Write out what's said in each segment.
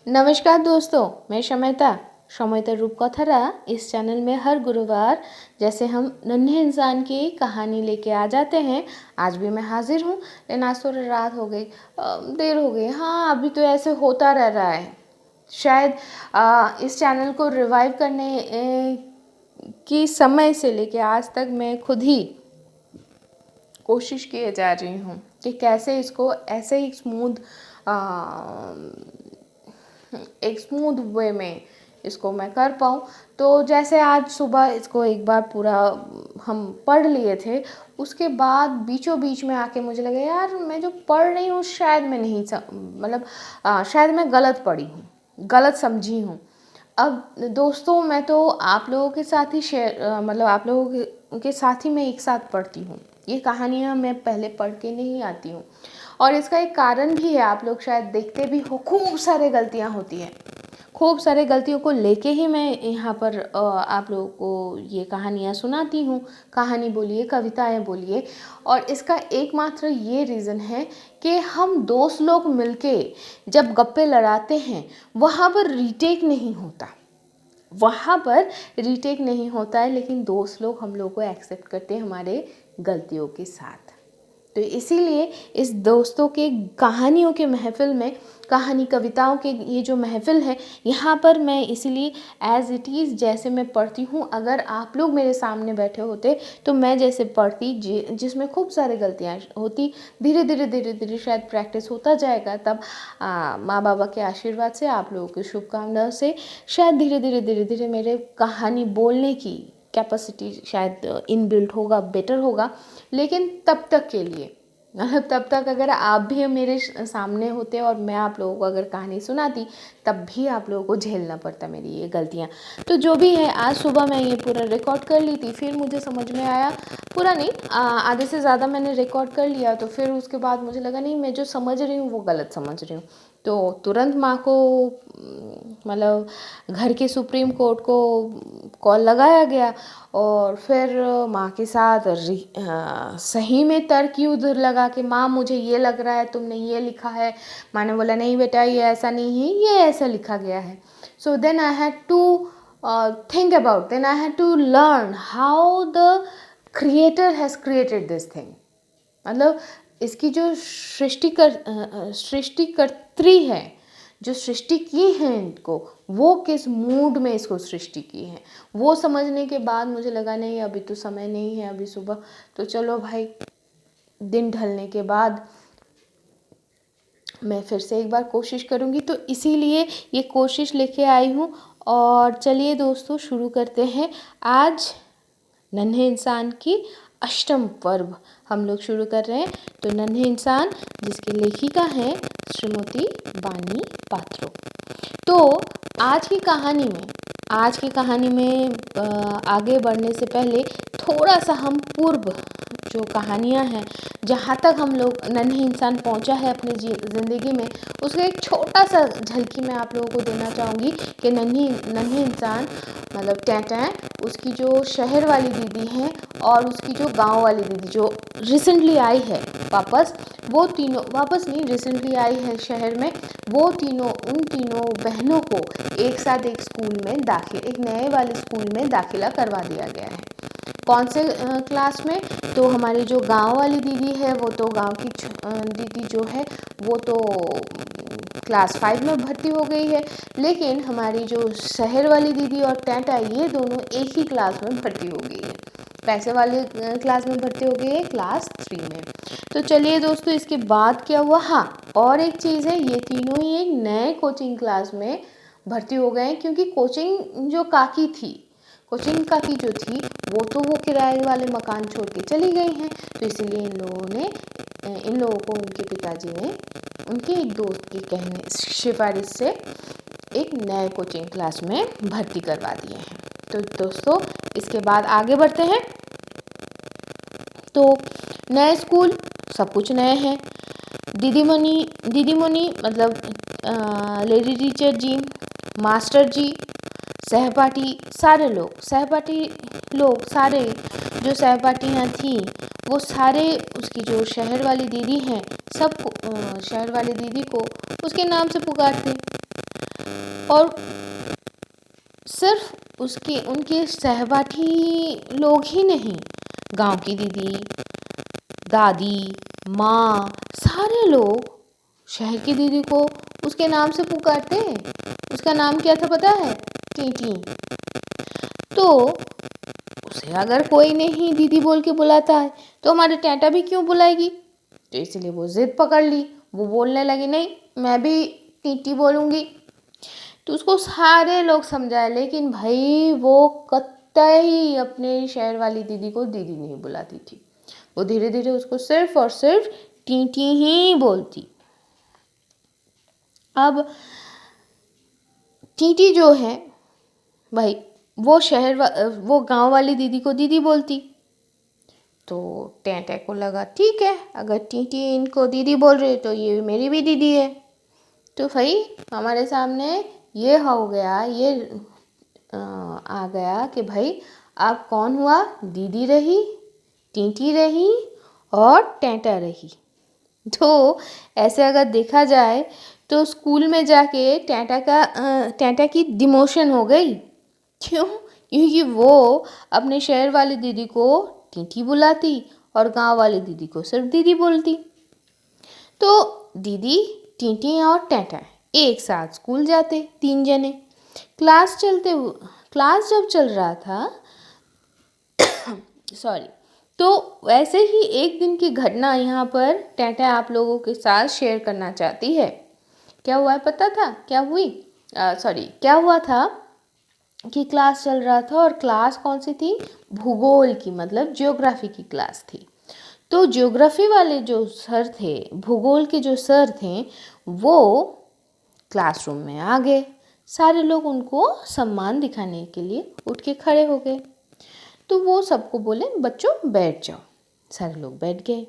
नमस्कार दोस्तों, मैं शमयता रूपकथारा। इस चैनल में हर गुरुवार जैसे हम नन्हे इंसान की कहानी लेके आ जाते हैं। आज भी मैं हाजिर हूँ, लेकिन आज थोड़ी रात हो गई, देर हो गई। हाँ, अभी तो ऐसे होता रह रहा है। शायद इस चैनल को रिवाइव करने की समय से लेके आज तक मैं खुद ही कोशिश किए जा रही हूँ कि कैसे इसको ऐसे ही एक स्मूथ वे में इसको मैं कर पाऊँ। तो जैसे आज सुबह इसको एक बार पूरा हम पढ़ लिए थे, उसके बाद बीचों बीच में आके मुझे लगा यार मैं जो पढ़ रही हूँ शायद मैं नहीं शायद मैं गलत पढ़ी हूँ, गलत समझी हूँ। अब दोस्तों, मैं तो आप लोगों के साथ ही आप लोगों के साथ ही मैं एक साथ पढ़ती हूँ। ये कहानियाँ मैं पहले पढ़ के नहीं आती हूँ, और इसका एक कारण भी है। आप लोग शायद देखते भी हो, खूब सारे गलतियाँ होती हैं। खूब सारे गलतियों को लेके ही मैं यहाँ पर आप लोगों को ये कहानियाँ सुनाती हूँ। कहानी बोलिए, कविताएं बोलिए। और इसका एकमात्र ये रीज़न है कि हम दोस्त लोग मिलके जब गप्पे लड़ाते हैं, वहाँ पर रीटेक नहीं होता। है, लेकिन दोस्त लोग हम लोग को एक्सेप्ट करते हैं हमारे गलतियों के साथ। तो इसीलिए इस दोस्तों के कहानियों के महफ़िल में, कहानी कविताओं के ये जो महफ़िल है, यहाँ पर मैं इसीलिए एज़ इट इज़ जैसे मैं पढ़ती हूँ, अगर आप लोग मेरे सामने बैठे होते तो मैं जैसे पढ़ती, जिसमें खूब सारी गलतियाँ होती, धीरे धीरे शायद प्रैक्टिस होता जाएगा। तब माँ बाबा के आशीर्वाद से, आप लोगों की शुभकामनाओं से शायद धीरे धीरे मेरे कहानी बोलने की कैपेसिटी शायद इनबिल्ट होगा, बेटर होगा। लेकिन तब तक के लिए, मतलब तब तक अगर आप भी मेरे सामने होते और मैं आप लोगों को अगर कहानी सुनाती, तब भी आप लोगों को झेलना पड़ता मेरी ये गलतियाँ। तो जो भी है, आज सुबह मैं ये पूरा रिकॉर्ड कर ली थी, फिर मुझे समझ में आया, पूरा नहीं, आधे से ज़्यादा मैंने रिकॉर्ड कर लिया। तो फिर उसके बाद मुझे लगा नहीं, मैं जो समझ रही हूँ वो गलत समझ रही हूँ। तो तुरंत माँ को, मतलब घर के सुप्रीम कोर्ट को कॉल लगाया गया, और फिर माँ के साथ सही में तर्क युद्ध लगा कि माँ मुझे ये लग रहा है, तुमने ये लिखा है। माँ ने बोला नहीं बेटा, ये ऐसा नहीं है, ये ऐसा लिखा गया है। So then I had to think about, then I had to learn how the creator has created this thing। मतलब इसकी जो सृष्टिकर्त्री है, जो सृष्टि की है इनको, वो किस मूड में इसको सृष्टि की है, वो समझने के बाद मुझे लगा नहीं, अभी तो समय नहीं है, अभी सुबह, तो चलो भाई, दिन ढलने के बाद मैं फिर से एक बार कोशिश करूँगी। तो इसीलिए ये कोशिश लेके आई हूँ। और चलिए दोस्तों, शुरू करते हैं आज नन्हे इंसान की अष्टम पर्व हम लोग शुरू कर रहे हैं। तो नन्हे इंसान, जिसकी लेखिका है श्रीमती बानी पात्रो। तो आज की कहानी में आगे बढ़ने से पहले थोड़ा सा हम पूर्व जो कहानियाँ हैं, जहाँ तक हम लोग नन्हे इंसान पहुँचा है अपनी ज़िंदगी में, उसका एक छोटा सा झलकी मैं आप लोगों को देना चाहूँगी कि नन्हे इंसान, मतलब टैटै, उसकी जो शहर वाली दीदी हैं और उसकी जो गांव वाली दीदी जो रिसेंटली आई है वापस, वो तीनों वापस नहीं, रिसेंटली आई है शहर में, उन तीनों बहनों को एक साथ एक नए वाले स्कूल में दाखिला करवा दिया गया है। कौन से क्लास में? तो हमारी जो गांव वाली दीदी है, वो तो गांव की दीदी जो है, वो तो क्लास 5 में भर्ती हो गई है। लेकिन हमारी जो शहर वाली दीदी और टैटा, ये दोनों एक ही क्लास में भर्ती हो गई है, पैसे वाले क्लास में भर्ती हो गई है, क्लास 3 में। तो चलिए दोस्तों, इसके बाद क्या हुआ? हाँ, और एक चीज़ है, ये तीनों ही एक नए कोचिंग क्लास में भर्ती हो गए हैं, क्योंकि कोचिंग काकी जो थी, वो किराए वाले मकान छोड़ के चली गई हैं। तो इसीलिए इन लोगों को उनके पिताजी ने उनके एक दोस्त के सिफारिश से एक नए कोचिंग क्लास में भर्ती करवा दिए हैं। तो दोस्तों, इसके बाद आगे बढ़ते हैं। तो नए स्कूल, सब कुछ नए हैं। दीदी मतलब लेडी टीचर जी, मास्टर जी, सहपाठी लोग सारे जो सहपाठियाँ थीं, वो सारे उसकी जो शहर वाली दीदी हैं, सब शहर वाली दीदी को उसके नाम से पुकारते। और सिर्फ उसके उनके सहपाठी लोग ही नहीं, गांव की दीदी, दादी, माँ, सारे लोग शहर की दीदी को उसके नाम से पुकारते हैं। उसका नाम क्या था पता है? टीटी। तो उसे अगर कोई नहीं दीदी बोल के बुलाता है तो हमारे टैटा भी क्यों बुलाएगी? तो इसलिए वो जिद पकड़ ली, वो बोलने लगी नहीं मैं भी टीटी बोलूँगी। तो उसको सारे लोग समझाए, लेकिन भाई वो कतई अपने शहर वाली दीदी को दीदी नहीं बुलाती थी। वो धीरे धीरे उसको सिर्फ और सिर्फ टीटी ही बोलती। अब टीटी जो है भाई, वो गांव वाली दीदी को दीदी बोलती। तो टेंटे को लगा ठीक है, अगर टीटी इनको दीदी बोल रही है तो ये मेरी भी दीदी है। तो भाई हमारे सामने ये हो गया, ये आ गया कि भाई अब कौन हुआ? दीदी रही, टीटी रही और टेंटा रही। तो ऐसे अगर देखा जाए तो स्कूल में जाके टेंटा की डिमोशन हो गई। क्यों? क्योंकि वो अपने शहर वाली दीदी को टीटी बुलाती और गांव वाली दीदी को सिर्फ दीदी बोलती। तो दीदी, टीटी और टेंटा एक साथ स्कूल जाते, 3 जने। क्लास जब चल रहा था सॉरी, तो वैसे ही एक दिन की घटना यहाँ पर टेंटा आप लोगों के साथ शेयर करना चाहती है। क्या हुआ है पता था? क्या हुआ था कि क्लास चल रहा था, और क्लास कौन सी थी? भूगोल की, मतलब ज्योग्राफी की क्लास थी। तो ज्योग्राफी वाले जो सर थे, भूगोल के जो सर थे, वो क्लासरूम में आ गए। सारे लोग उनको सम्मान दिखाने के लिए उठ के खड़े हो गए। तो वो सबको बोले बच्चों बैठ जाओ। सारे लोग बैठ गए।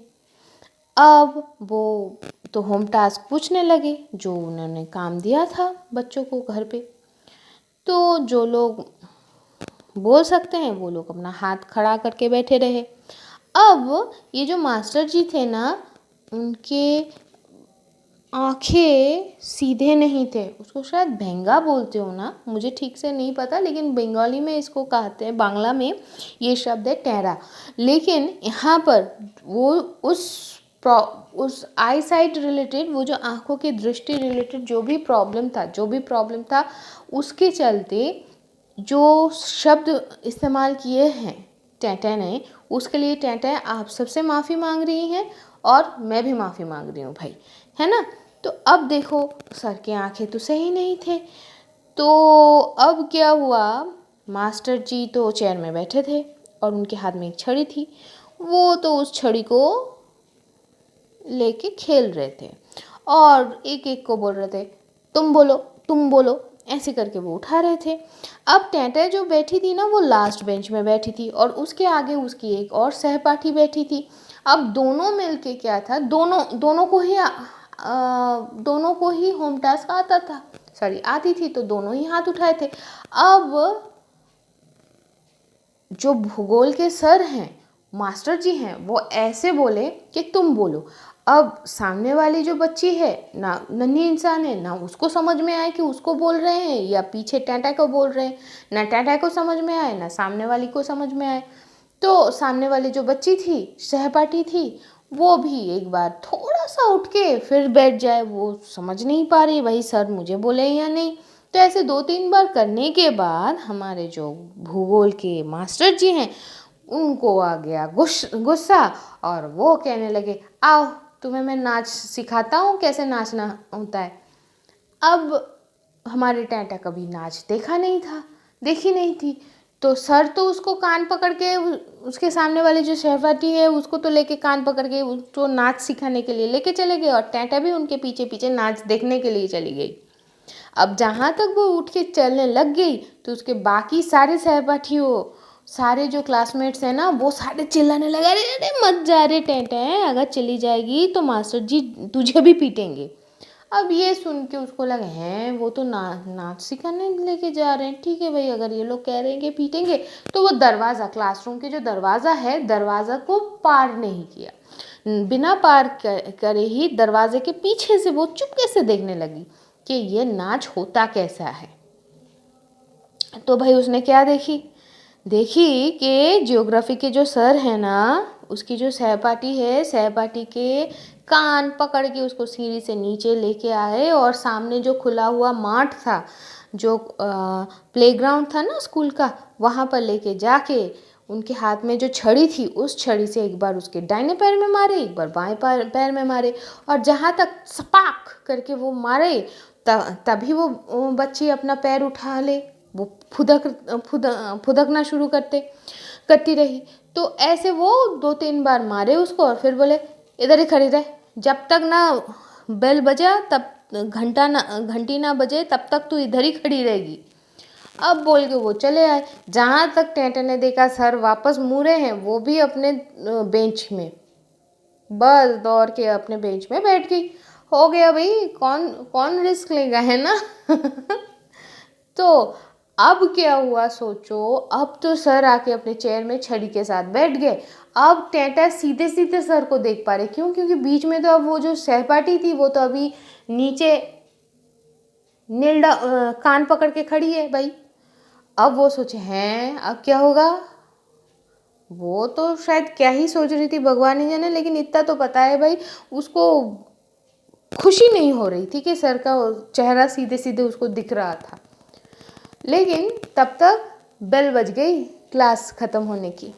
अब वो तो होम टास्क पूछने लगे जो उन्होंने काम दिया था बच्चों को घर पे। तो जो लोग बोल सकते हैं वो लोग अपना हाथ खड़ा करके बैठे रहे। अब ये जो मास्टर जी थे ना, उनके आंखें सीधे नहीं थे। उसको शायद भेंगा बोलते हो ना, मुझे ठीक से नहीं पता, लेकिन बंगाली में इसको कहते हैं, बांग्ला में ये शब्द है टेरा। लेकिन यहाँ पर वो उस आई साइट रिलेटेड, वो जो आँखों की दृष्टि रिलेटेड जो भी प्रॉब्लम था उसके चलते जो शब्द इस्तेमाल किए हैं टेंटा ने, उसके लिए टेंटा आप सबसे माफ़ी मांग रही हैं और मैं भी माफ़ी मांग रही हूँ भाई, है ना। तो अब देखो, सर की आंखें तो सही नहीं थे। तो अब क्या हुआ, मास्टर जी तो चेयर में बैठे थे और उनके हाथ में एक छड़ी थी। वो तो उस छड़ी को लेके खेल रहे थे और एक एक को बोल रहे थे तुम बोलो तुम बोलो, ऐसे करके वो उठा रहे थे। अब टेंटा जो बैठी थी ना, वो लास्ट बेंच में बैठी थी और उसके आगे उसकी एक और सहपाठी बैठी थी। अब दोनों मिलके क्या था, दोनों को ही होम टास्क आती थी, तो दोनों ही हाथ उठाए थे। अब जो भूगोल के सर हैं, मास्टर जी हैं, वो ऐसे बोले कि तुम बोलो। अब सामने वाली जो बच्ची है ना, नन्ही इंसान है ना, उसको समझ में आए कि उसको बोल रहे हैं या पीछे टेंटा को बोल रहे हैं, ना टेंटा को समझ में आए ना सामने वाली को समझ में आए। तो सामने वाली जो बच्ची थी, सहपाठी थी, वो भी एक बार थोड़ा सा उठ के फिर बैठ जाए। वो समझ नहीं पा रही भाई सर मुझे बोले या नहीं। तो ऐसे 2-3 बार करने के बाद हमारे जो भूगोल के मास्टर जी हैं, उनको आ गया गुस्सा और वो कहने लगे आओ तुम्हें मैं नाच सिखाता हूँ, कैसे नाचना होता है। अब हमारे टेंटा कभी नाच देखी नहीं थी। तो सर तो उसको कान पकड़ के, उसके सामने वाले जो सहपाठी है उसको तो लेके कान पकड़ के उसको नाच सिखाने के लिए लेके चले गए और टेंटा भी उनके पीछे पीछे नाच देखने के लिए चली गई। अब जहाँ तक वो उठ के चलने लग गई तो उसके बाकी सारे सहपाठियों, सारे जो क्लासमेट्स हैं ना, वो सारे चिल्लाने लगे अरे अरे मत जा रे टेंटा है, अगर चली जाएगी तो मास्टर जी तुझे भी पीटेंगे। अब ये सुन के उसको लगा हैं वो तो नाच सिखाने लेके जा रहे हैं, ठीक है भाई, अगर ये लोग कह रहे हैं कि पीटेंगे, तो वो दरवाज़ा, क्लासरूम के जो दरवाज़ा है, दरवाज़ा को पार नहीं किया। बिना पार करे ही दरवाजे के पीछे से वो चुपके से देखने लगी कि ये नाच होता कैसा है। तो भाई उसने क्या देखी कि ज्योग्राफी के जो सर है ना, उसकी जो सहपाठी है, सहपाठी के कान पकड़ के उसको सीढ़ी से नीचे लेके आए और सामने जो खुला हुआ माठ था, जो प्लेग्राउंड था ना स्कूल का, वहाँ पर लेके जाके उनके हाथ में जो छड़ी थी, उस छड़ी से एक बार उसके दाहिने पैर में मारे, एक बार बाएं पैर में मारे, और जहाँ तक सपाक करके वो मारे तभी वो बच्ची अपना पैर उठा ले, वो फुदकना शुरू करती रही। तो ऐसे वो 2-3 बार मारे उसको और फिर बोले इधर ही खड़ी रह, जब तक ना बेल बजा, तब घंटी ना बजे तब तक तू इधर ही खड़ी रहेगी। अब बोल के वो चले आए। जहाँ तक टेंटे ने देखा सर वापस मुड़े हैं, वो भी अपने बेंच में, बस दौड़ के अपने बेंच में बैठ गई। हो गया भाई, कौन कौन रिस्क लेगा, है ना। तो अब क्या हुआ सोचो, अब तो सर आके अपने चेयर में छड़ी के साथ बैठ गए। अब टेंटा सीधे सीधे सर को देख पा रहे, क्यों? क्योंकि बीच में तो अब वो जो सहपाठी थी वो तो अभी नीचे कान पकड़ के खड़ी है भाई। अब वो सोचे हैं अब क्या होगा। वो तो शायद क्या ही सोच रही थी भगवान ही जाने, लेकिन इतना तो पता है भाई, उसको खुशी नहीं हो रही थी कि सर का चेहरा सीधे सीधे उसको दिख रहा था। लेकिन तब तक बेल बज गई क्लास खत्म होने की,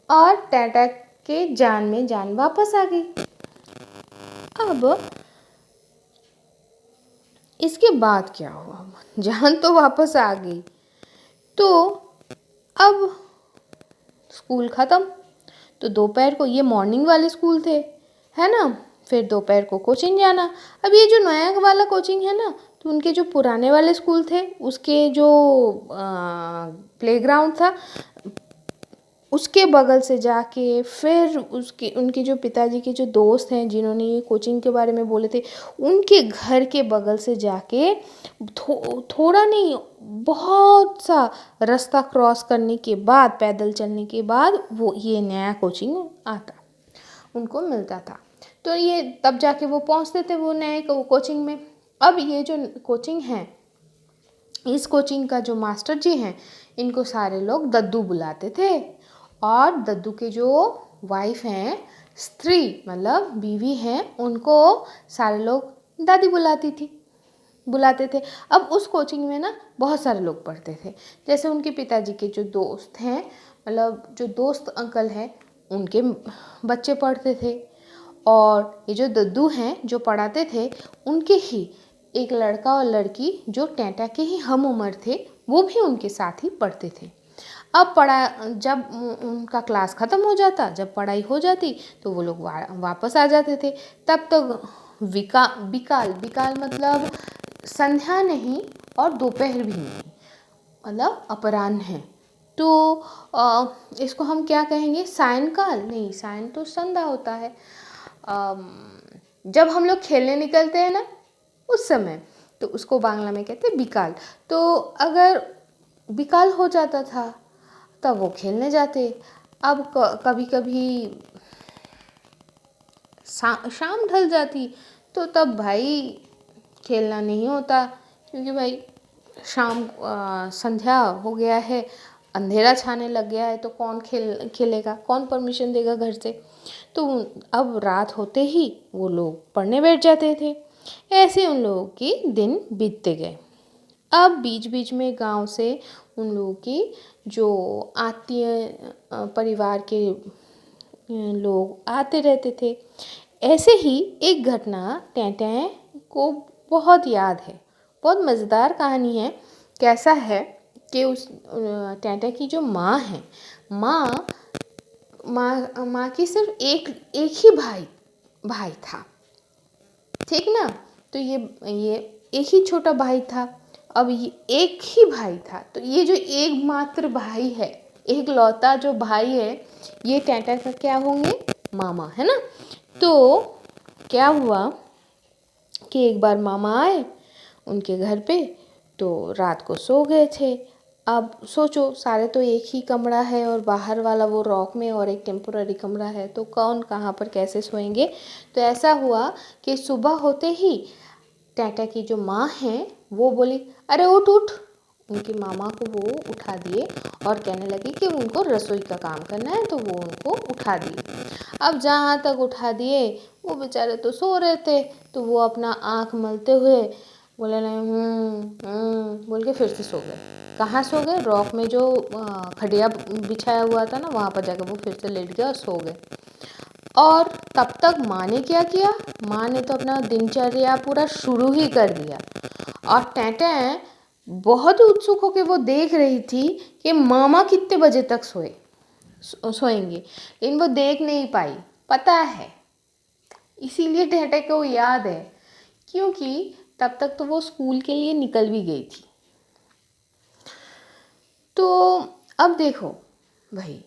और टाटा के जान में जान वापस आ गई। अब इसके बाद क्या हुआ, जान तो वापस आ गई, तो अब स्कूल ख़त्म। तो दोपहर को, ये मॉर्निंग वाले स्कूल थे, है ना, फिर दोपहर को कोचिंग जाना। अब ये जो नया वाला कोचिंग है ना, तो उनके जो पुराने वाले स्कूल थे, उसके जो प्लेग्राउंड था, उसके बगल से जाके फिर उनके जो पिताजी के जो दोस्त हैं जिन्होंने ये कोचिंग के बारे में बोले थे, उनके घर के बगल से जाके थोड़ा नहीं, बहुत सा रास्ता क्रॉस करने के बाद, पैदल चलने के बाद वो ये नया कोचिंग उनको मिलता था। तो ये तब जाके वो पहुंचते थे वो नए कोचिंग में। अब ये जो कोचिंग है, इस कोचिंग का जो मास्टर जी हैं, इनको सारे लोग दद्दू बुलाते थे, और दद्दू के जो वाइफ हैं, स्त्री मतलब बीवी हैं, उनको सारे लोग दादी बुलाते थे। अब उस कोचिंग में ना बहुत सारे लोग पढ़ते थे, जैसे उनके पिताजी के जो दोस्त हैं, मतलब जो दोस्त अंकल हैं, उनके बच्चे पढ़ते थे, और ये जो दद्दू हैं जो पढ़ाते थे, उनके ही एक लड़का और लड़की जो टेंटा के ही हम उम्र थे, वो भी उनके साथ ही पढ़ते थे। अब जब उनका क्लास ख़त्म हो जाता, जब पढ़ाई हो जाती, तो वो लोग वापस आ जाते थे। तब तक बिकाल मतलब संध्या नहीं और दोपहर भी नहीं, मतलब अपराह्न है। तो इसको हम क्या कहेंगे, सायंकाल नहीं, सायं तो संध्या होता है। जब हम लोग खेलने निकलते हैं ना, उस समय, तो उसको बांग्ला में कहते हैं बिकाल। तो अगर बिकाल हो जाता था तब वो खेलने जाते। अब कभी कभी शाम ढल जाती, तो तब भाई खेलना नहीं होता, क्योंकि भाई शाम संध्या हो गया है, अंधेरा छाने लग गया है, तो कौन खेलेगा, कौन परमिशन देगा घर से। तो अब रात होते ही वो लोग पढ़ने बैठ जाते थे। ऐसे उन लोगों की दिन बीतते गए। अब बीच बीच में गांव से उन लोगों की जो आत्मीय परिवार के लोग आते रहते थे। ऐसे ही एक घटना टेंटें को बहुत याद है, बहुत मज़ेदार कहानी है। कैसा है कि उस टेंटे की जो माँ है, माँ की सिर्फ एक ही भाई था, ठीक ना। तो ये एक ही छोटा भाई था। अब ये एक ही भाई था, तो ये जो एकमात्र भाई है, एक लौता जो भाई है, ये टेंटा का क्या होंगे, मामा, है ना। तो क्या हुआ कि एक बार मामा आए उनके घर पे, तो रात को सो गए थे। अब सोचो, सारे तो एक ही कमरा है और बाहर वाला वो रॉक में और एक टेम्पोररी कमरा है, तो कौन कहाँ पर कैसे सोएंगे। तो ऐसा हुआ कि सुबह होते ही टैटा की जो माँ हैं वो बोली, अरे उठ उठ। उनकी मामा को वो उठा दिए और कहने लगी कि उनको रसोई का काम करना है, तो वो उनको उठा दिए। अब जहाँ तक उठा दिए, वो बेचारे तो सो रहे थे, तो वो अपना आँख मलते हुए बोले नहीं बोल के फिर से सो गए। कहाँ सो गए? रॉक में जो खटिया बिछाया हुआ था ना, वहाँ पर जाकर वो फिर से लेट गया और सो गए। और तब तक माँ ने क्या किया? माँ ने तो अपना दिनचर्या पूरा शुरू ही कर दिया। और टैटें बहुत उत्सुक होकर वो देख रही थी कि मामा कितने बजे तक सोएंगे, लेकिन वो देख नहीं पाई। पता है, इसीलिए टैटे को याद है, क्योंकि तब तक तो वो स्कूल के लिए निकल भी गई थी। तो अब देखो भाई,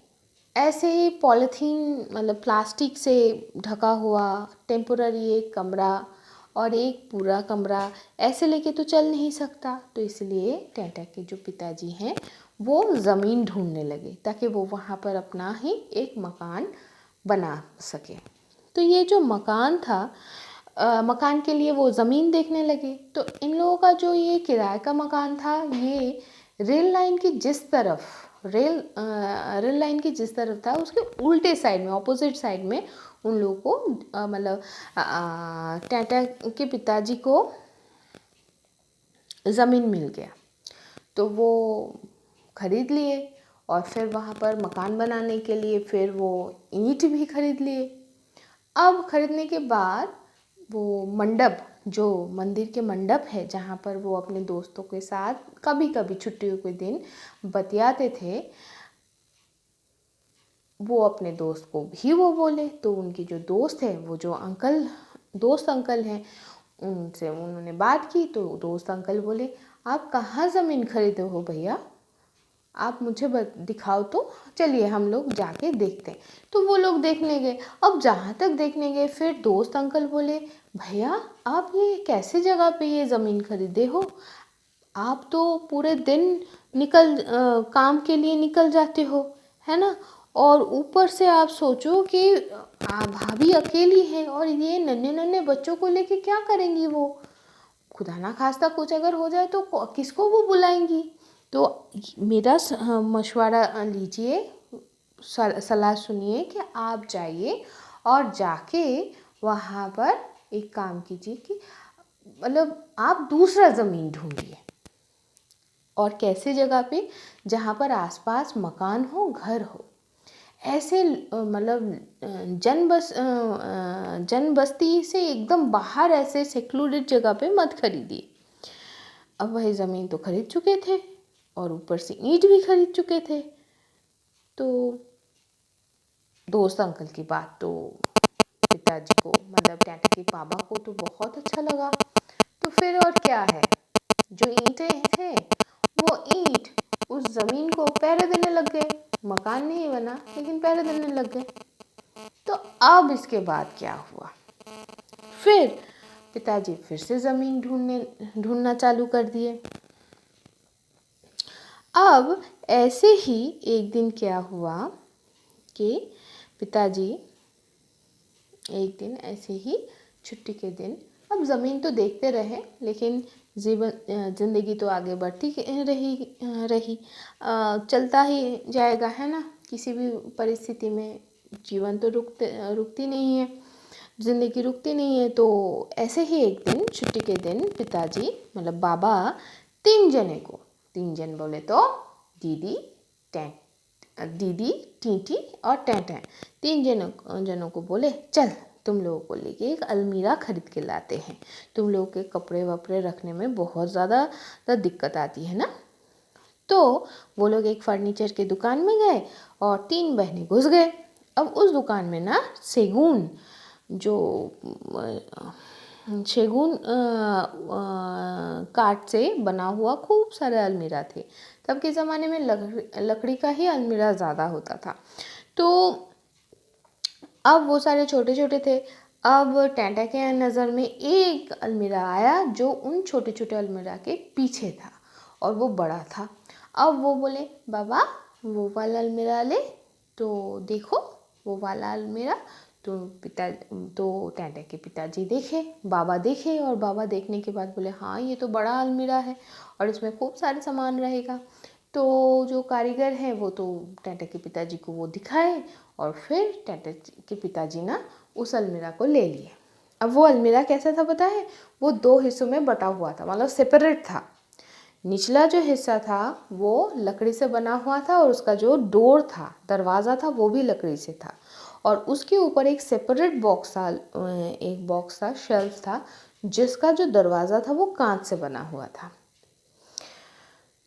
ऐसे ही पॉलीथीन मतलब प्लास्टिक से ढका हुआ टेम्पोररी एक कमरा और एक पूरा कमरा ऐसे लेके तो चल नहीं सकता। तो इसलिए टैटा के जो पिताजी हैं वो ज़मीन ढूंढने लगे ताकि वो वहाँ पर अपना ही एक मकान बना सके। तो ये जो मकान था, मकान के लिए वो ज़मीन देखने लगे। तो इन लोगों का जो ये किराए का मकान था, ये रेल लाइन की जिस तरफ रेल लाइन की जिस तरफ था उसके उल्टे साइड में, ऑपोजिट साइड में उन लोगों को मतलब टाटा के पिताजी को ज़मीन मिल गया। तो वो खरीद लिए और फिर वहाँ पर मकान बनाने के लिए फिर वो ईंट भी खरीद लिए। अब खरीदने के बाद वो मंडप, जो मंदिर के मंडप है जहाँ पर वो अपने दोस्तों के साथ कभी कभी छुट्टियों के दिन बतियाते थे, वो अपने दोस्त को भी वो बोले। तो उनके जो दोस्त है, वो जो दोस्त अंकल हैं, उनसे उन्होंने बात की। तो दोस्त अंकल बोले, आप कहाँ ज़मीन खरीदे हो भैया, आप मुझे दिखाओ तो चलिए हम लोग जाके देखते हैं। तो वो लोग देखने गए। अब जहाँ तक देखने गए, फिर दोस्त अंकल बोले, भैया आप ये कैसे जगह पे ये ज़मीन खरीदे हो, आप तो पूरे दिन काम के लिए निकल जाते हो, है ना, और ऊपर से आप सोचो कि भाभी अकेली है और ये नन्हे नन्हे बच्चों को लेके क्या करेंगी वो, खुदा ना खास्ता कुछ अगर हो जाए तो किसको वो बुलाएंगी। तो मेरा मशवरा लीजिए, सलाह सुनिए कि आप जाइए और जाके वहाँ पर एक काम कीजिए कि मतलब आप दूसरा ज़मीन ढूंढिए। और कैसे जगह पे? जहाँ पर आसपास मकान हो, घर हो। ऐसे मतलब जन बस्ती से एकदम बाहर ऐसे सेक्लूडेड जगह पे मत खरीदिए। अब वह ज़मीन तो खरीद चुके थे और ऊपर से ईंट भी खरीद चुके थे। तो दोस्त अंकल की बात तो पिताजी को मतलब टैटा के पापा को तो बहुत अच्छा लगा। तो फिर और क्या है, जो ईंटें थे वो ईंट उस ज़मीन को पहरे देने लग गए। मकान नहीं बना लेकिन पहरे देने लग गए। तो अब इसके बाद क्या हुआ, फिर पिताजी फिर से ज़मीन ढूंढना चालू कर दिए। अब ऐसे ही एक दिन क्या हुआ कि पिताजी एक दिन ऐसे ही छुट्टी के दिन, अब ज़मीन तो देखते रहे लेकिन ज़िंदगी तो आगे बढ़ती रही चलता ही जाएगा, है ना। किसी भी परिस्थिति में जीवन तो रुकती नहीं है, ज़िंदगी रुकती नहीं है। तो ऐसे ही एक दिन छुट्टी के दिन पिताजी मतलब बाबा तीन जन बोले तो दीदी टीटी और टैटें, तीन जनों को बोले, चल तुम लोगों को लेके एक अलमीरा खरीद के लाते हैं, तुम लोगों के कपड़े वपड़े रखने में बहुत ज़्यादा दिक्कत आती है ना। तो वो लोग एक फर्नीचर के दुकान में गए और तीन बहनें घुस गए। अब उस दुकान में ना सेगुन काठ से बना हुआ खूब सारे अलमीरा थे। तब के ज़माने में लकड़ी का ही अलमीरा ज़्यादा होता था। तो अब वो सारे छोटे छोटे थे। अब टैटा के नज़र में एक अलमीरा आया जो उन छोटे छोटे अलमीरा के पीछे था और वो बड़ा था। अब वो बोले बाबा वो वाला अलमीरा ले, तो देखो वो वाला अलमीरा। तो टैंटे के पिताजी देखे, बाबा देखे, और बाबा देखने के बाद बोले हाँ ये तो बड़ा अलमीरा है और इसमें खूब सारे सामान रहेगा। तो जो कारीगर है वो तो टैंटे के पिताजी को वो दिखाए, और फिर टैंटे के पिताजी ना उस अलमीरा को ले लिए। अब वो अलमीरा कैसा था पता है? वो 2 हिस्सों में बटा हुआ था, मतलब सेपरेट था। निचला जो हिस्सा था वो लकड़ी से बना हुआ था, और उसका जो डोर था, दरवाज़ा था, वो भी लकड़ी से था। और उसके ऊपर एक सेपरेट बॉक्स था, शेल्फ था, जिसका जो दरवाज़ा था वो कांच से बना हुआ था।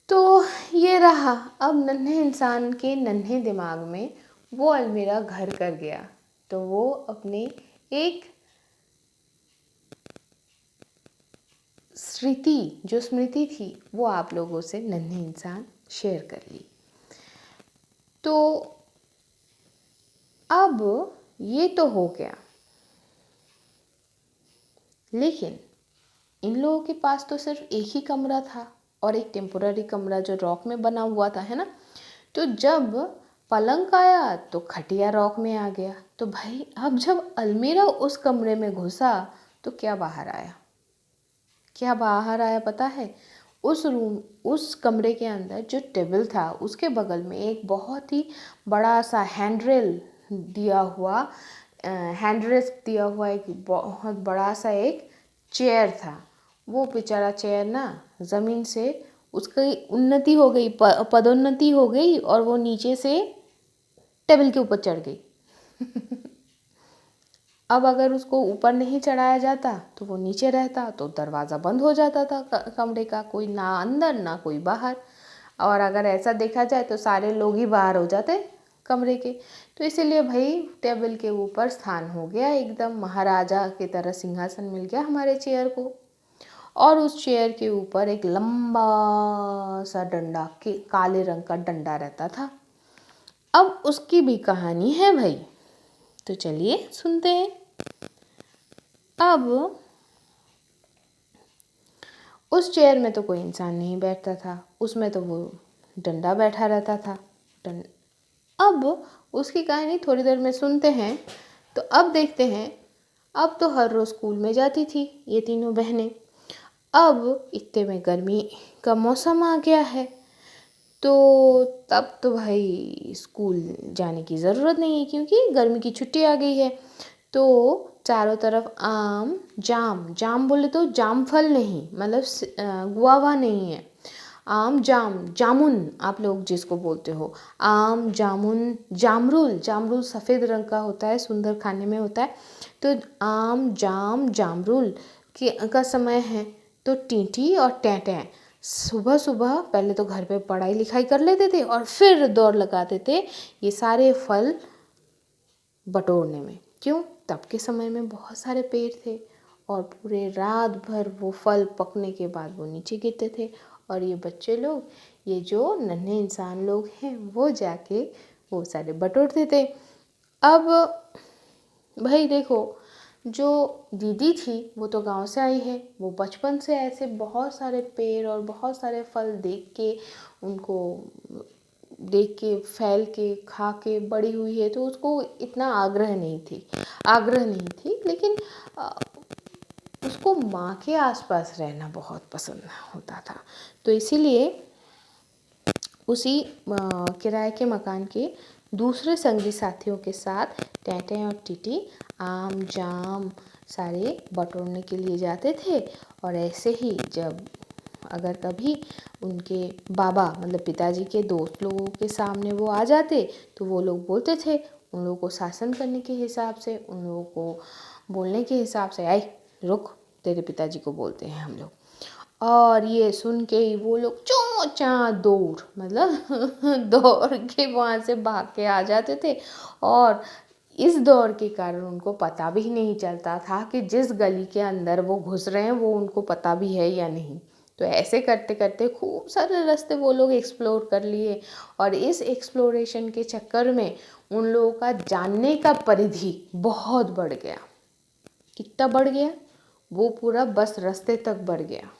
तो ये रहा, अब नन्हे इंसान के नन्हे दिमाग में वो अलमीरा घर कर गया। तो वो अपने एक स्मृति थी वो आप लोगों से नन्हे इंसान शेयर कर ली। तो अब ये तो हो गया, लेकिन इन लोगों के पास तो सिर्फ एक ही कमरा था और एक टेम्पोररी कमरा जो रॉक में बना हुआ था, है ना। तो जब पलंग आया तो खटिया रॉक में आ गया। तो भाई अब जब अलमीरा उस कमरे में घुसा तो क्या बाहर आया पता है? उस कमरे के अंदर जो टेबल था उसके बगल में एक बहुत ही बड़ा सा हैंडरेस्ट दिया हुआ एक बहुत बड़ा सा एक चेयर था। वो बेचारा चेयर ना ज़मीन से उसकी उन्नति हो गई, पदोन्नति हो गई, और वो नीचे से टेबल के ऊपर चढ़ गई। अब अगर उसको ऊपर नहीं चढ़ाया जाता तो वो नीचे रहता, तो दरवाज़ा बंद हो जाता था कमरे का, कोई ना अंदर ना कोई बाहर। और अगर ऐसा देखा जाए तो सारे लोग ही बाहर हो जाते कमरे के। तो इसीलिए भाई टेबल के ऊपर स्थान हो गया, एकदम महाराजा की तरह सिंहासन मिल गया हमारे चेयर को। और उस चेयर के ऊपर एक लंबा सा डंडा, के काले रंग का डंडा रहता था। अब उसकी भी कहानी है भाई, तो चलिए सुनते हैं। अब उस चेयर में तो कोई इंसान नहीं बैठता था, उसमें तो वो डंडा बैठा रहता था। अब उसकी कहानी थोड़ी देर में सुनते हैं। तो अब देखते हैं, अब तो हर रोज़ स्कूल में जाती थी ये तीनों बहनें। अब इतने में गर्मी का मौसम आ गया है, तो तब तो भाई स्कूल जाने की ज़रूरत नहीं है क्योंकि गर्मी की छुट्टी आ गई है। तो चारों तरफ आम, जाम बोले तो जाम फल नहीं, मतलब गुआवा नहीं है, आम, जामुन आप लोग जिसको बोलते हो, आम, जामुन, जामरुल सफ़ेद रंग का होता है, सुंदर खाने में होता है। तो आम, जामरुल का समय है। तो टींटी और टैंटै सुबह सुबह पहले तो घर पे पढ़ाई लिखाई कर लेते थे और फिर दौड़ लगाते थे ये सारे फल बटोरने में। क्यों? तब के समय में बहुत सारे पेड़ थे और पूरे रात भर वो फल पकने के बाद वो नीचे गिरते थे, और ये बच्चे लोग, ये जो नन्हे इंसान लोग हैं, वो जाके वो सारे बटोरते थे। अब भाई देखो, जो दीदी थी वो तो गांव से आई है, वो बचपन से ऐसे बहुत सारे पेड़ और बहुत सारे फल देख के फैल के खा के बड़ी हुई है, तो उसको इतना आग्रह नहीं थी, लेकिन उसको माँ के आसपास रहना बहुत पसंद होता था। तो इसीलिए उसी किराए के मकान के दूसरे संगी साथियों के साथ टैंटे और टीटी आम, जाम सारे बटोरने के लिए जाते थे। और ऐसे ही जब अगर कभी उनके बाबा मतलब पिताजी के दोस्त लोगों के सामने वो आ जाते, तो वो लोग बोलते थे उन लोगों को शासन करने के हिसाब से, उन लोगों को बोलने के हिसाब से, आई रुक, तेरे पिताजी को बोलते हैं हम लोग। और ये सुन के ही वो लोग चौंचा दौड़, मतलब दौड़ के वहाँ से भाग के आ जाते थे। और इस दौड़ के कारण उनको पता भी नहीं चलता था कि जिस गली के अंदर वो घुस रहे हैं वो उनको पता भी है या नहीं। तो ऐसे करते करते खूब सारे रास्ते वो लोग एक्सप्लोर कर लिए, और इस एक्सप्लोरेशन के चक्कर में उन लोगों का जानने का परिधि बहुत बढ़ गया। कितना बढ़ गया? वो पूरा बस रास्ते तक बढ़ गया।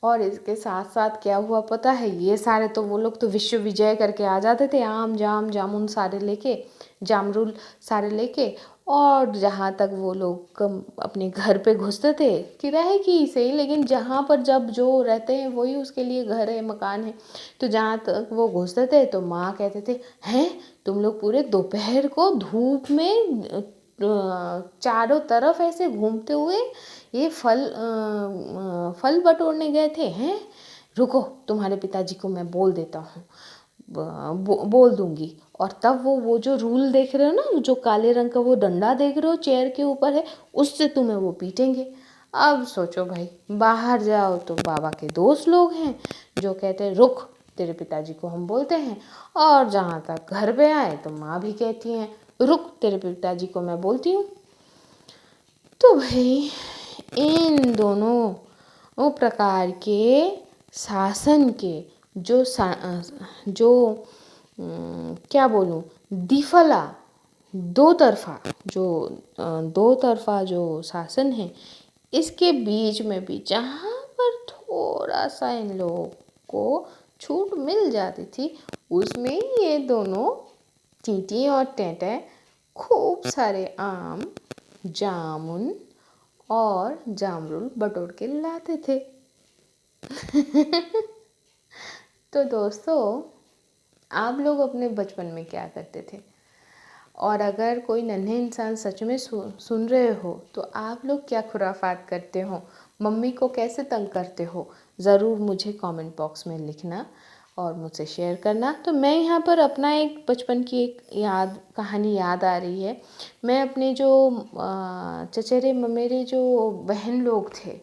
और इसके साथ साथ क्या हुआ पता है, ये सारे तो वो लोग तो विश्व विजय करके आ जाते थे, आम जाम जामुन सारे लेके, जामरुल सारे लेके, और जहाँ तक वो लोग अपने घर पे घुसते थे, किराए की ही सही, लेकिन जहाँ पर जब जो रहते हैं वही उसके लिए घर है, मकान है। तो जहाँ तक वो घुसते थे तो माँ कहते थे, हैं तुम लोग पूरे दोपहर को धूप में चारों तरफ ऐसे घूमते हुए ये फल बटोरने गए थे हैं, रुको तुम्हारे पिताजी को मैं बोल देता हूँ, बोल दूंगी। और तब वो जो रूल देख रहे हो ना, जो काले रंग का वो डंडा देख रहे हो चेयर के ऊपर है, उससे तुम्हें वो पीटेंगे। अब सोचो भाई, बाहर जाओ तो बाबा के दोस्त लोग हैं जो कहते हैं रुक तेरे पिताजी को हम बोलते हैं, और जहाँ तक घर पे आए तो माँ भी कहती हैं रुक तेरे पिताजी को मैं बोलती हूँ। तो भाई इन दोनों वो प्रकार के शासन के जो क्या बोलूँ, दिफला दो तरफा जो शासन है, इसके बीच में भी जहाँ पर थोड़ा सा इन लोगों को छूट मिल जाती थी, उसमें ये दोनों टीटी और टेंटे खूब सारे आम, जामुन और जामरुल बटोर के लाते थे। तो दोस्तों, आप लोग अपने बचपन में क्या करते थे? और अगर कोई नन्हे इंसान सच में सुन रहे हो तो आप लोग क्या खुराफात करते हो, मम्मी को कैसे तंग करते हो, ज़रूर मुझे कमेंट बॉक्स में लिखना और मुझसे शेयर करना। तो मैं यहाँ पर अपना एक बचपन की एक कहानी याद आ रही है। मैं अपने जो चचेरे ममेरे जो बहन लोग थे,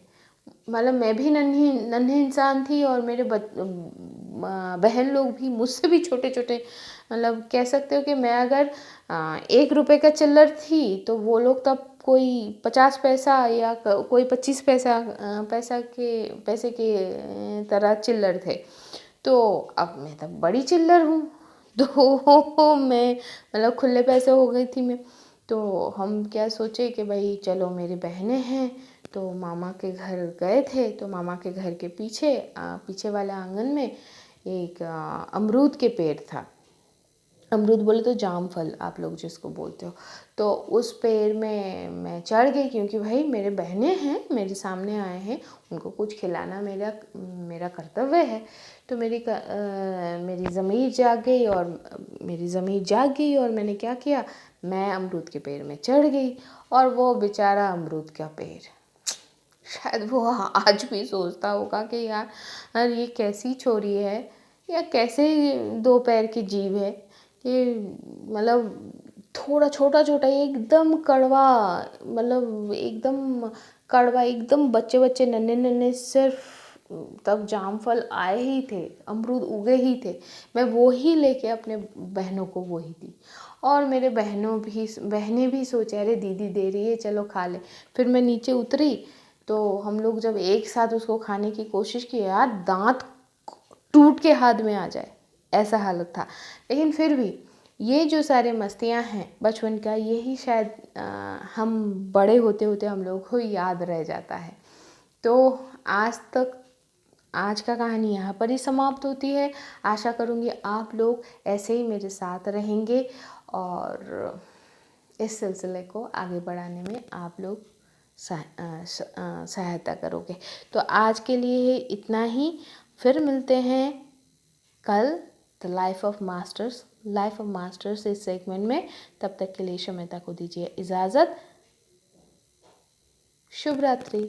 मतलब मैं भी नन्ही इंसान थी और मेरे बहन लोग भी मुझसे भी छोटे छोटे, मतलब कह सकते हो कि मैं अगर 1 रुपए का चिल्लर थी तो वो लोग तब कोई 50 पैसा या कोई 25 पैसे के तरह चिल्लर थे। तो अब मैं तब बड़ी चिल्लर हूँ, तो मैं मतलब खुले पैसे हो गई थी मैं। तो हम क्या सोचे कि भाई चलो मेरी बहनें हैं, तो मामा के घर गए थे। तो मामा के घर के पीछे वाले आंगन में एक अमरूद के पेड़ था। अमरूद बोले तो जाम फल आप लोग जिसको बोलते हो। तो उस पेड़ में मैं चढ़ गई, क्योंकि भाई मेरे बहनें हैं, मेरे सामने आए हैं, उनको कुछ खिलाना मेरा कर्तव्य है। तो मेरी ज़मीर जाग गई और मैंने क्या किया, मैं अमरूद के पेड़ में चढ़ गई। और वो बेचारा अमरूद का पेड़, शायद वो आज भी सोचता होगा कि यार ये कैसी छोरी है, या कैसे 2 पैर की जीव है, ये मतलब थोड़ा छोटा छोटा एकदम कड़वा, मतलब एकदम कड़वा, एकदम बच्चे बच्चे नन्हे नन्हे, सिर्फ तब जामफल आए ही थे, अमरूद उगे ही थे। मैं वो ही लेके अपने बहनों को वो ही दी, और मेरे बहनें भी सोचे अरे दीदी दे रही है चलो खा ले। फिर मैं नीचे उतरी तो हम लोग जब एक साथ उसको खाने की कोशिश की, यार दांत टूट के हाथ में आ जाए ऐसा हालत था। लेकिन फिर भी ये जो सारे मस्तियाँ हैं बचपन का, यही शायद हम बड़े होते होते हम लोग को याद रह जाता है। तो आज का कहानी यहाँ पर ही समाप्त होती है। आशा करूँगी आप लोग ऐसे ही मेरे साथ रहेंगे और इस सिलसिले को आगे बढ़ाने में आप लोग सहायता करोगे। तो आज के लिए इतना ही, फिर मिलते हैं कल द लाइफ ऑफ मास्टर्स इस सेगमेंट में। तब तक के लिए शमिता को दीजिए इजाज़त। शुभ रात्रि।